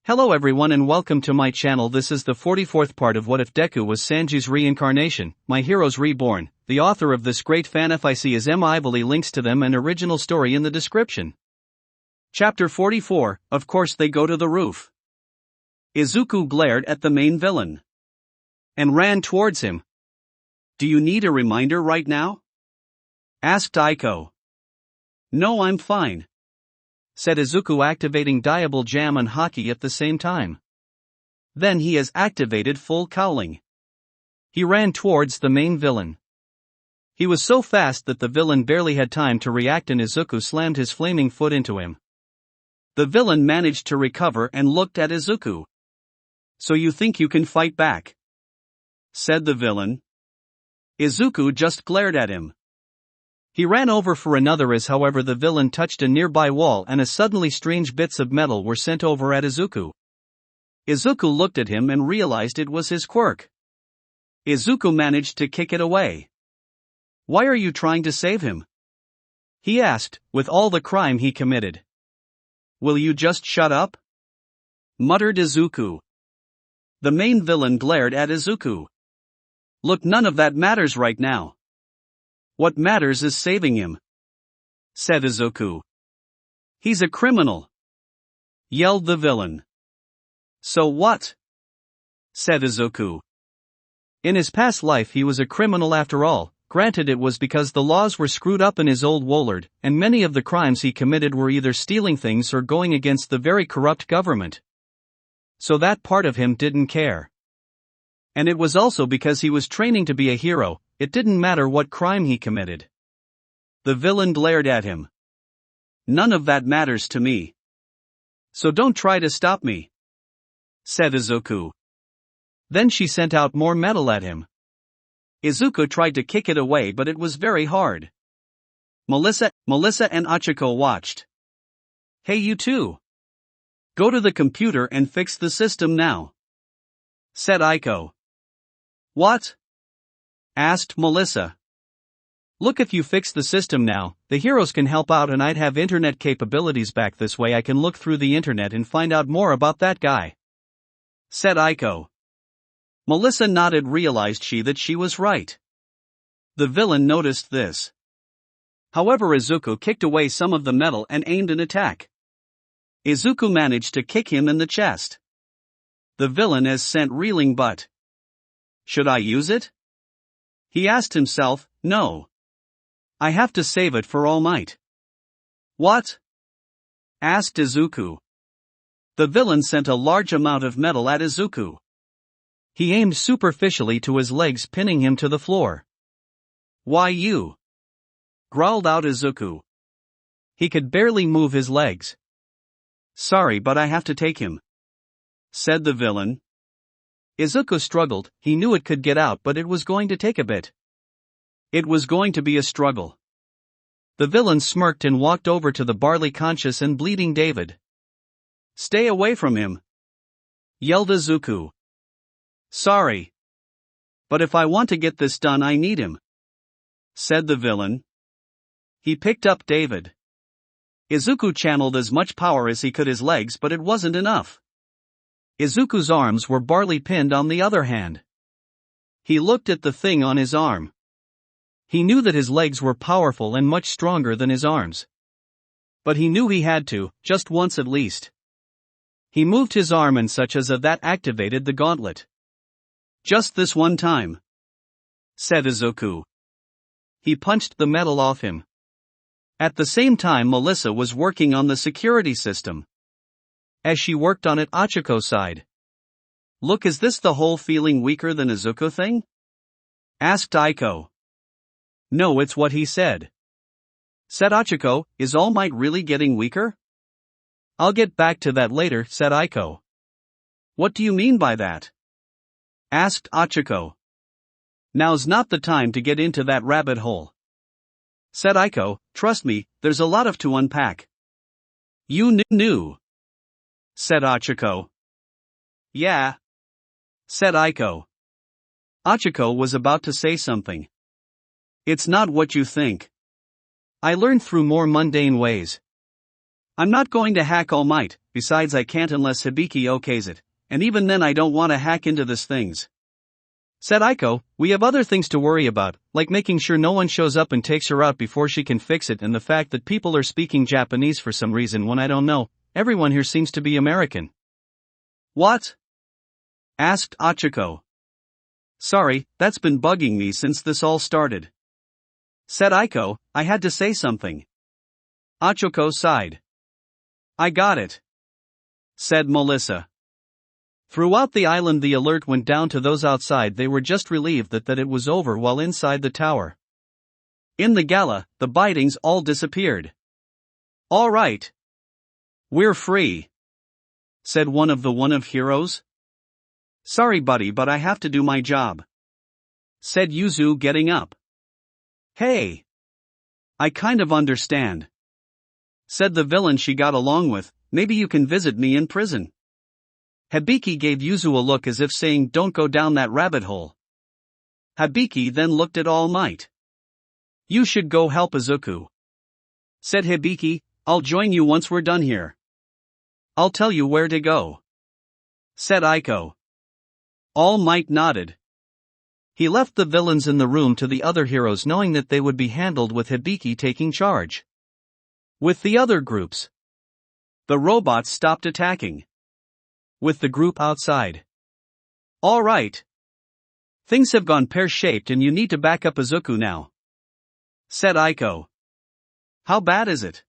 Hello everyone and welcome to my channel. This is the 44th part of What If Deku Was Sanji's Reincarnation, My Heroes Reborn. The author of this great fanfic is enterally. Links to them and original story in the description. Chapter 44, Of Course They Go to the Roof. Izuku glared at the main villain and ran towards him. Do you need a reminder right now? Asked Aiko. No, I'm fine, said Izuku, activating Diable Jam and Haki at the same time. Then he has activated full cowling. He ran towards the main villain. He was so fast that the villain barely had time to react and Izuku slammed his flaming foot into him. The villain managed to recover and looked at Izuku. So you think you can fight back? Said the villain. Izuku just glared at him. He ran over for another however the villain touched a nearby wall and suddenly strange bits of metal were sent over at Izuku. Izuku looked at him and realized it was his quirk. Izuku managed to kick it away. Why are you trying to save him? He asked, with all the crime he committed. Will you just shut up? Muttered Izuku. The main villain glared at Izuku. Look, none of that matters right now. What matters is saving him, said Izuku. He's a criminal, yelled the villain. So what? Said Izuku. In his past life he was a criminal after all. Granted, it was because the laws were screwed up in his old world, and many of the crimes he committed were either stealing things or going against the very corrupt government. So that part of him didn't care. And it was also because he was training to be a hero. It didn't matter what crime he committed. The villain glared at him. None of that matters to me. So don't try to stop me, said Izuku. Then she sent out more metal at him. Izuku tried to kick it away but it was very hard. Melissa and Achiko watched. Hey, you two. Go to the computer and fix the system now, said Aiko. What? Asked Melissa. Look, if you fix the system now, the heroes can help out and I'd have internet capabilities back. This way I can look through the internet and find out more about that guy, said Aiko. Melissa nodded, realized that she was right. The villain noticed this. However, Izuku kicked away some of the metal and aimed an attack. Izuku managed to kick him in the chest. The villain has sent reeling but. Should I use it? He asked himself. No. I have to save it for All Might. What? Asked Izuku. The villain sent a large amount of metal at Izuku. He aimed superficially to his legs, pinning him to the floor. Why you? Growled out Izuku. He could barely move his legs. Sorry, but I have to take him, said the villain. Izuku struggled. He knew it could get out but it was going to take a bit. It was going to be a struggle. The villain smirked and walked over to the barely conscious and bleeding David. Stay away from him, yelled Izuku. Sorry, but if I want to get this done I need him, said the villain. He picked up David. Izuku channeled as much power as he could his legs but it wasn't enough. Izuku's arms were barely pinned on the other hand. He looked at the thing on his arm. He knew that his legs were powerful and much stronger than his arms. But he knew he had to, just once at least. He moved his arm and such as that activated the gauntlet. Just this one time, said Izuku. He punched the metal off him. At the same time Melissa was working on the security system. As she worked on it, Achiko sighed. Look, is this the whole feeling weaker than Izuku thing? Asked Aiko. No, it's what he said, said Achiko. Is All Might really getting weaker? I'll get back to that later, said Aiko. What do you mean by that? Asked Achiko. Now's not the time to get into that rabbit hole, said Aiko. Trust me, there's a lot to unpack. You knew, said Achiko. Yeah, said Aiko. Achiko was about to say something. It's not what you think. I learned through more mundane ways. I'm not going to hack All Might, besides I can't unless Hibiki okays it, and even then I don't want to hack into this things. Said Aiko, we have other things to worry about, like making sure no one shows up and takes her out before she can fix it, and the fact that people are speaking Japanese for some reason when I don't know, everyone here seems to be American. What? Asked Achiko. Sorry, that's been bugging me since this all started. Said Aiko, I had to say something. Achiko sighed. I got it. Said Melissa. Throughout the island the alert went down to those outside. They were just relieved that it was over, while inside the tower. In the gala, the bitings all disappeared. All right. We're free. Said one of heroes. Sorry buddy, but I have to do my job. Said Yuzu, getting up. Hey. I kind of understand. Said the villain she got along with, maybe you can visit me in prison. Hibiki gave Yuzu a look as if saying don't go down that rabbit hole. Hibiki then looked at All Might. You should go help Izuku. Said Hibiki, I'll join you once we're done here. I'll tell you where to go. Said Aiko. All Might nodded. He left the villains in the room to the other heroes, knowing that they would be handled with Hibiki taking charge. With the other groups, the robots stopped attacking. With the group outside. All right. Things have gone pear-shaped and you need to back up Izuku now. Said Aiko. How bad is it?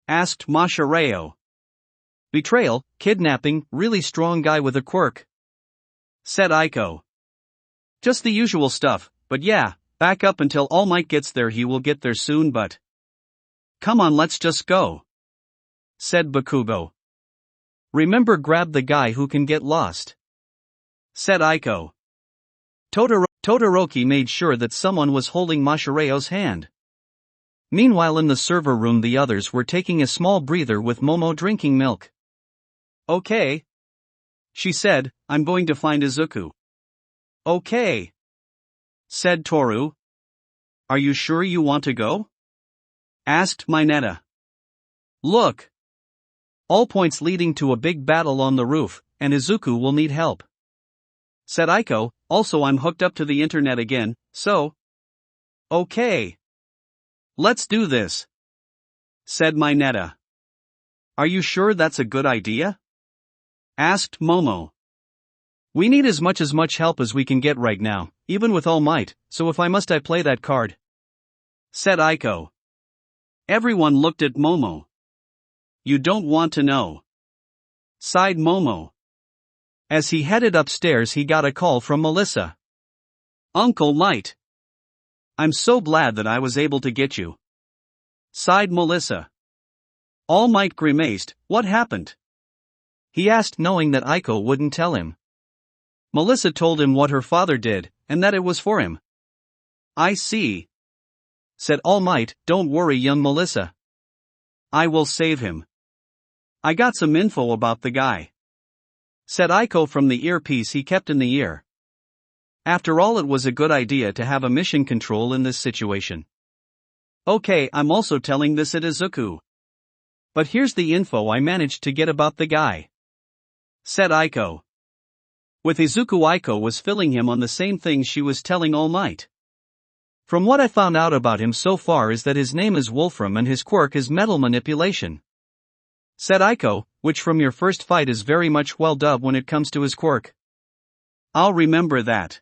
Asked Mashireo. Betrayal, kidnapping, really strong guy with a quirk. Said Aiko. Just the usual stuff, but yeah, back up until All Might gets there. He will get there soon, but... Come on, let's just go. Said Bakugo. Remember, grab the guy who can get lost. Said Aiko. Todoroki made sure that someone was holding Mashireo's hand. Meanwhile in the server room the others were taking a small breather with Momo drinking milk. Okay. She said, I'm going to find Izuku. Okay. Said Toru. Are you sure you want to go? Asked Mineta. Look. All points leading to a big battle on the roof, and Izuku will need help. Said Aiko, also I'm hooked up to the internet again, so... Okay. Let's do this. Said Mineta. Are you sure that's a good idea? Asked Momo. We need as much help as we can get right now, even with All Might, so if I must I play that card. Said Aiko. Everyone looked at Momo. You don't want to know. Sighed Momo. As he headed upstairs he got a call from Melissa. Uncle Might. I'm so glad that I was able to get you. Sighed Melissa. All Might grimaced, what happened? He asked, knowing that Aiko wouldn't tell him. Melissa told him what her father did, and that it was for him. I see. Said All Might, don't worry young Melissa. I will save him. I got some info about the guy. Said Aiko from the earpiece he kept in the ear. After all, it was a good idea to have a mission control in this situation. Okay, I'm also telling this at Izuku. But here's the info I managed to get about the guy. Said Aiko. With Izuku, Aiko was filling him on the same thing she was telling All Might. From what I found out about him so far is that his name is Wolfram and his quirk is metal manipulation. Said Aiko, which from your first fight is very much well dubbed when it comes to his quirk. I'll remember that.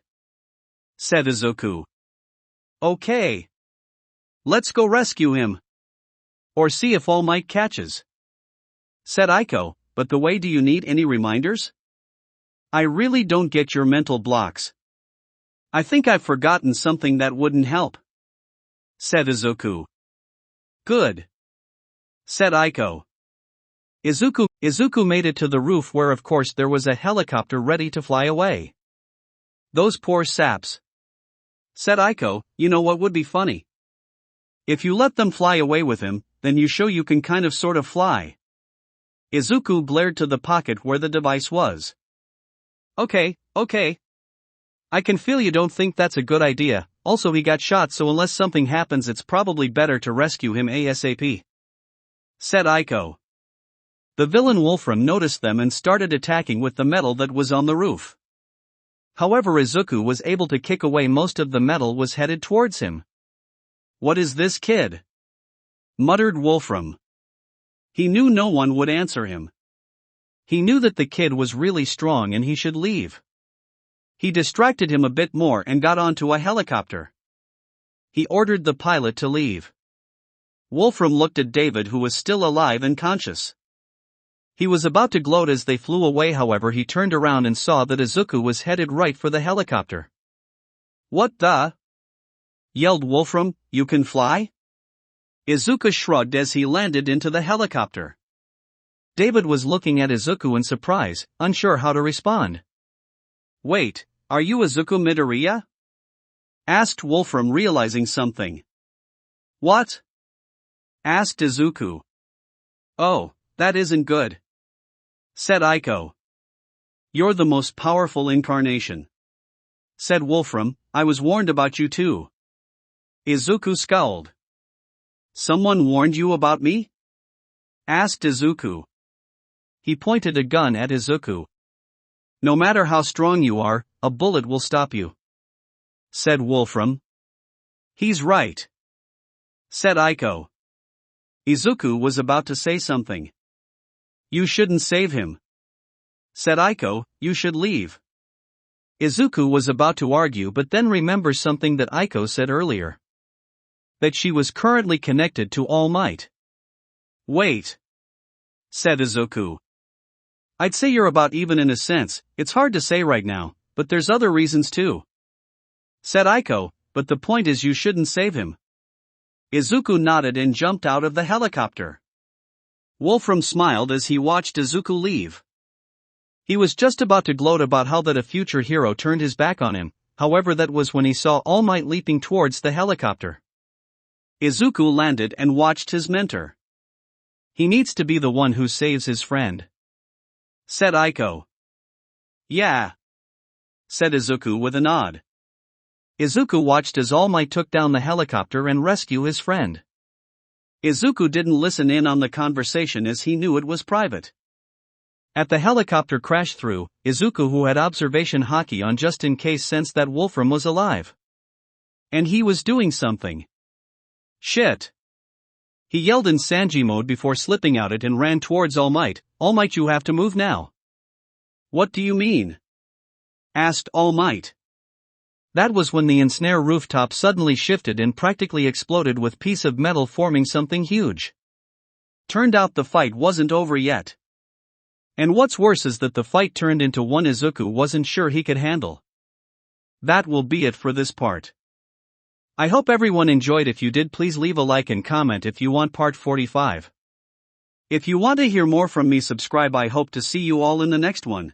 Said Izuku. Okay. Let's go rescue him. Or see if All Might catches. Said Aiko, but the way, do you need any reminders? I really don't get your mental blocks. I think I've forgotten something that wouldn't help. Said Izuku. Good. Said Aiko. Izuku made it to the roof where of course there was a helicopter ready to fly away. Those poor saps. Said Aiko, you know what would be funny? If you let them fly away with him, then you show you can kind of sort of fly. Izuku glared to the pocket where the device was. Okay. I can feel you don't think that's a good idea, also he got shot, so unless something happens it's probably better to rescue him ASAP. Said Aiko. The villain Wolfram noticed them and started attacking with the metal that was on the roof. However, Izuku was able to kick away most of the metal was headed towards him. "What is this kid?" muttered Wolfram. He knew no one would answer him. He knew that the kid was really strong and he should leave. He distracted him a bit more and got onto a helicopter. He ordered the pilot to leave. Wolfram looked at David, who was still alive and conscious. He was about to gloat as they flew away, however he turned around and saw that Izuku was headed right for the helicopter. "What the?" yelled Wolfram, "You can fly?" Izuku shrugged as he landed into the helicopter. David was looking at Izuku in surprise, unsure how to respond. "Wait, are you Izuku Midoriya?" asked Wolfram, realizing something. "What?" asked Izuku. "Oh, that isn't good," said Aiko. "You're the most powerful incarnation," said Wolfram. "I was warned about you too." Izuku scowled. "Someone warned you about me?" asked Izuku. He pointed a gun at Izuku. "No matter how strong you are, a bullet will stop you," said Wolfram. "He's right," said Aiko. Izuku was about to say something. "You shouldn't save him," said Aiko, "you should leave." Izuku was about to argue but then remembered something that Aiko said earlier. That she was currently connected to All Might. "Wait," said Izuku. "I'd say you're about even in a sense, it's hard to say right now, but there's other reasons too," said Aiko, "but the point is you shouldn't save him." Izuku nodded and jumped out of the helicopter. Wolfram smiled as he watched Izuku leave. He was just about to gloat about how that a future hero turned his back on him, however that was when he saw All Might leaping towards the helicopter. Izuku landed and watched his mentor. "He needs to be the one who saves his friend," said Aiko. "Yeah," said Izuku with a nod. Izuku watched as All Might took down the helicopter and rescued his friend. Izuku didn't listen in on the conversation as he knew it was private. At the helicopter crash through, Izuku, who had observation haki on just in case, sensed that Wolfram was alive. And he was doing something. "Shit!" He yelled in Sanji mode before slipping out it and ran towards All Might. "All Might, you have to move now." "What do you mean?" asked All Might. That was when the ensnare rooftop suddenly shifted and practically exploded with piece of metal forming something huge. Turned out the fight wasn't over yet. And what's worse is that the fight turned into one Izuku wasn't sure he could handle. That will be it for this part. I hope everyone enjoyed. If you did, please leave a like and comment if you want part 45. If you want to hear more from me, subscribe. I hope to see you all in the next one.